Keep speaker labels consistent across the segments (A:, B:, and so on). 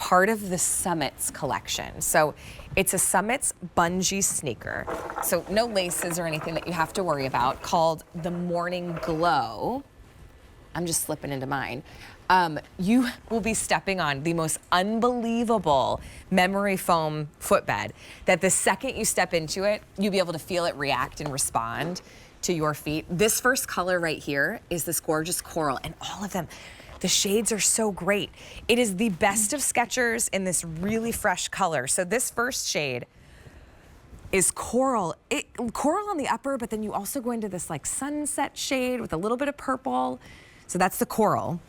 A: part of the Summits collection. So it's a Summits bungee sneaker. So no laces or anything that you have to worry about, called the Morning Glow. I'm just slipping into mine. You will be stepping on the most unbelievable memory foam footbed that the second you step into it, you'll be able to feel it react and respond to your feet. This first color right here is this gorgeous coral, and all of them, the shades are so great. It is the best of Skechers in this really fresh color. So this first shade is coral. Coral on the upper, but then you also go into this like sunset shade with a little bit of purple. So that's the coral.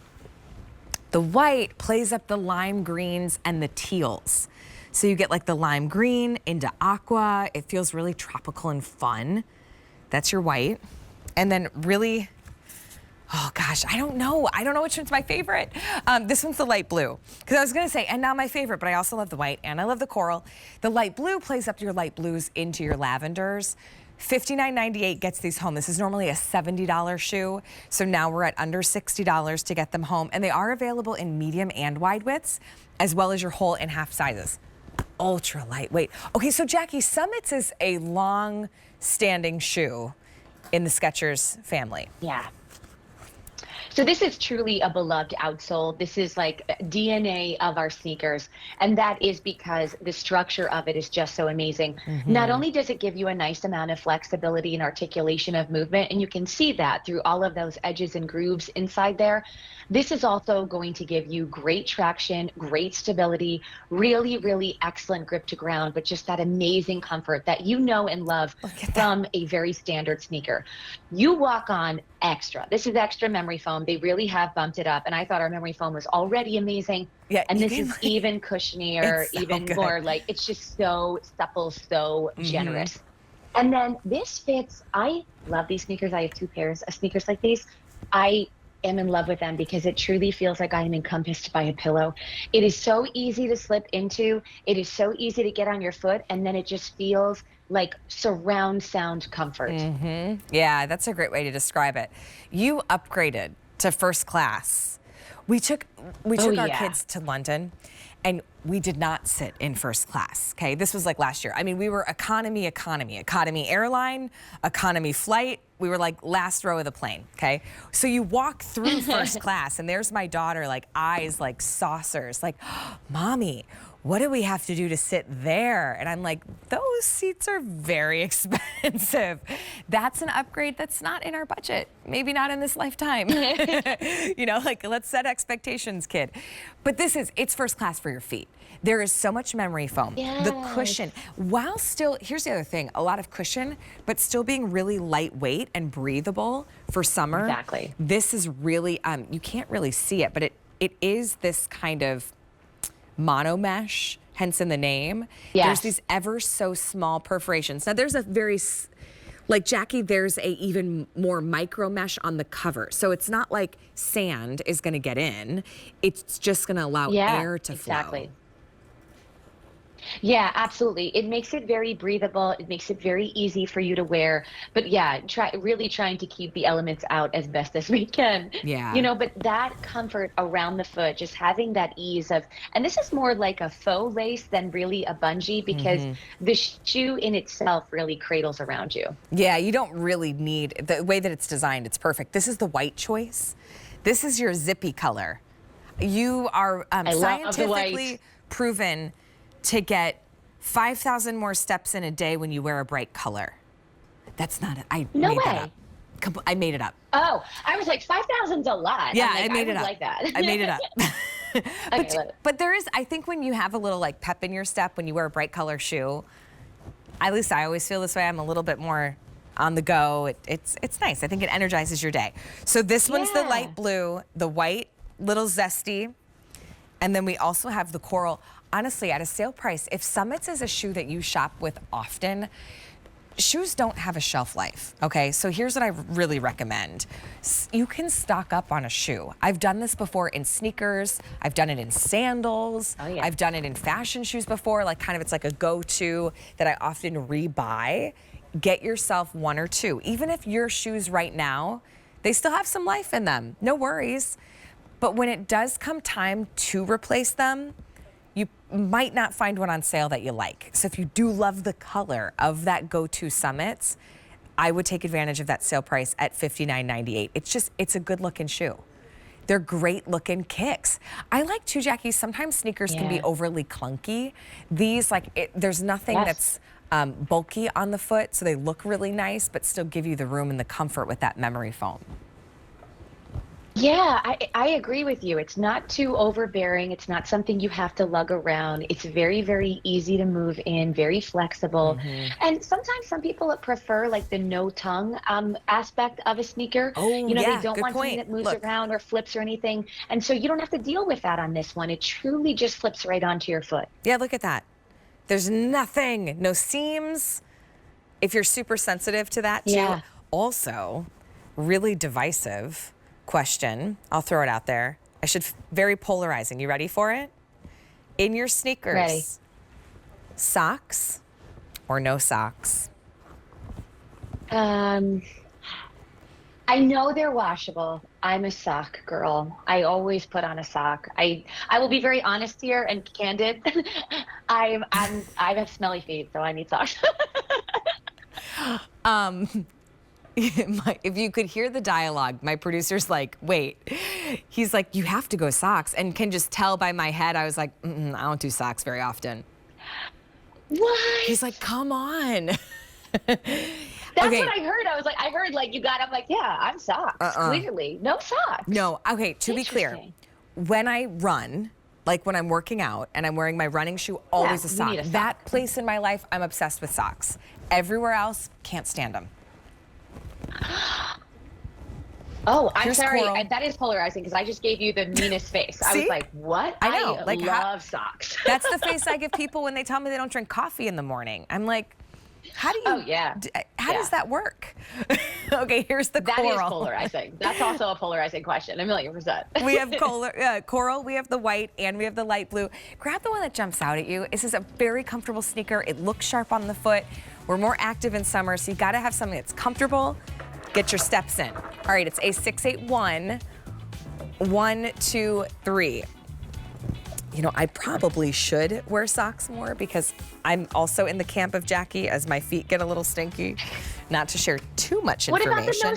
A: The white plays up the lime greens and the teals. So you get like the lime green into aqua. It feels really tropical and fun. That's your white. And then really, oh gosh, I don't know which one's my favorite. This one's the light blue. Because I was gonna say, and not my favorite, but I also love the white and I love the coral. The light blue plays up your light blues into your lavenders. $59.98 gets these home. This is normally a $70 shoe. So now we're at under $60 to get them home. And they are available in medium and wide widths, as well as your whole and half sizes. Ultra lightweight. Okay, so Jackie, Summits is a long-standing shoe in the Skechers family.
B: Yeah. So this is truly a beloved outsole. This is like DNA of our sneakers. And that is because the structure of it is just so amazing. Not only does it give you a nice amount of flexibility and articulation of movement, and you can see that through all of those edges and grooves inside there, this is also going to give you great traction, great stability, really, really excellent grip to ground, but just that amazing comfort that you know and love from a very standard sneaker. You walk on extra. This is extra memory foam. They really have bumped it up, and I thought our memory foam was already amazing. Yeah, and this is even cushionier, so even more like, it's just so supple, so generous. And then this fits. I love these sneakers. I have 2 pairs of sneakers like these. I am in love with them because it truly feels like I am encompassed by a pillow. It is so easy to slip into. It is so easy to get on your foot, and then it just feels like surround sound comfort.
A: Yeah, that's a great way to describe it. You upgraded to first class. We took our kids to London, and we did not sit in first class, okay? This was like last year. I mean, we were economy airline, economy flight. We were like last row of the plane, okay? So you walk through first class, and there's my daughter, like eyes like saucers, like, oh, Mommy, what do we have to do to sit there? And I'm like, those seats are very expensive. That's an upgrade that's not in our budget. Maybe not in this lifetime. You know, like, let's set expectations, kid. But it's first class for your feet. There is so much memory foam. The cushion, while still, here's the other thing, a lot of cushion, but still being really lightweight and breathable for summer.
B: Exactly.
A: This is really, you can't really see it, but it is this kind of monomesh, hence in the name. There's these ever so small perforations. Now there's a very, like Jackie, there's a even more micro mesh on the cover. So it's not like sand is gonna get in. It's just gonna allow air to flow.
B: Yeah, absolutely. It makes it very breathable. It makes it very easy for you to wear. But yeah, really trying to keep the elements out as best as we can.
A: Yeah.
B: You know, but that comfort around the foot, just having that ease of, and this is more like a faux lace than really a bungee, because the shoe in itself really cradles around you.
A: Yeah, you don't really need, the way that it's designed, it's perfect. This is the white choice. This is your zippy color. You are scientifically proven to get 5,000 more steps in a day when you wear a bright color. That's not,
B: No way.
A: That up. I made it up.
B: Oh, I was like, 5,000's a lot.
A: Yeah,
B: like,
A: I made it up.
B: Like that.
A: I made it up. But there is, I think when you have a little like pep in your step, when you wear a bright color shoe, at least I always feel this way, I'm a little bit more on the go. It's nice. I think it energizes your day. So this one's the light blue, the white, little zesty, and then we also have the coral. Honestly, at a sale price, if Summits is a shoe that you shop with often, shoes don't have a shelf life, okay? So here's what I really recommend. You can stock up on a shoe. I've done this before in sneakers. I've done it in sandals. I've done it in fashion shoes before, like kind of it's like a go-to that I often rebuy. Get yourself 1 or 2. Even if your shoes right now, they still have some life in them, no worries. But when it does come time to replace them, you might not find one on sale that you like. So if you do love the color of that go-to Summits, I would take advantage of that sale price at $59.98. It's a good looking shoe. They're great looking kicks. I like too, Jackie, sometimes sneakers can be overly clunky. These, there's nothing that's bulky on the foot, so they look really nice, but still give you the room and the comfort with that memory foam.
B: Yeah, I agree with you. It's not too overbearing. It's not something you have to lug around. It's very, very easy to move in, very flexible. And sometimes some people prefer like the no tongue aspect of a sneaker.
A: Oh,
B: you know,
A: yeah,
B: they don't
A: good
B: want
A: point.
B: something that moves
A: Look.
B: around or flips or anything. And so you don't have to deal with that on this one. It truly just flips right onto your foot.
A: Yeah, look at that. There's nothing, no seams. If you're super sensitive to that too.
B: Yeah.
A: Also, really divisive question. I'll throw it out there. Very polarizing. You ready for it? In your sneakers,
B: Ready.
A: Socks or no socks?
B: I know they're washable. I'm a sock girl. I always put on a sock. I will be very honest here and candid. I have smelly feet, so I need socks.
A: If you could hear the dialogue, my producer's like, wait. He's like, you have to go socks, and can just tell by my head. I was like, I don't do socks very often.
B: What?
A: He's like, come on.
B: That's what I heard. I heard like you got. I'm like, yeah, I'm socks. Clearly, no socks.
A: No. Okay. To be clear, when I run, like when I'm working out and I'm wearing my running shoe, always a
B: you
A: sock.
B: need a sock.
A: That place in my life, I'm obsessed with socks. Everywhere else, can't stand them.
B: Oh, I'm
A: Here's
B: sorry.
A: Coral.
B: That is polarizing because I just gave you the meanest face. I was
A: See?
B: like, what?
A: I know.
B: I love socks.
A: That's the face I give people when they tell me they don't drink coffee in the morning. I'm like, how do you?
B: Oh, yeah.
A: How does that work? Okay, here's the
B: That
A: coral.
B: is polarizing. That's also a polarizing question, 1,000,000%.
A: We have coral, we have the white, and we have the light blue. Grab the one that jumps out at you. This is a very comfortable sneaker. It looks sharp on the foot. We're more active in summer, so you gotta have something that's comfortable. Get your steps in. All right, it's A681 123. You know, I probably should wear socks more because I'm also in the camp of Jackie as my feet get a little stinky. Not to share too much
B: What
A: information.
B: about the no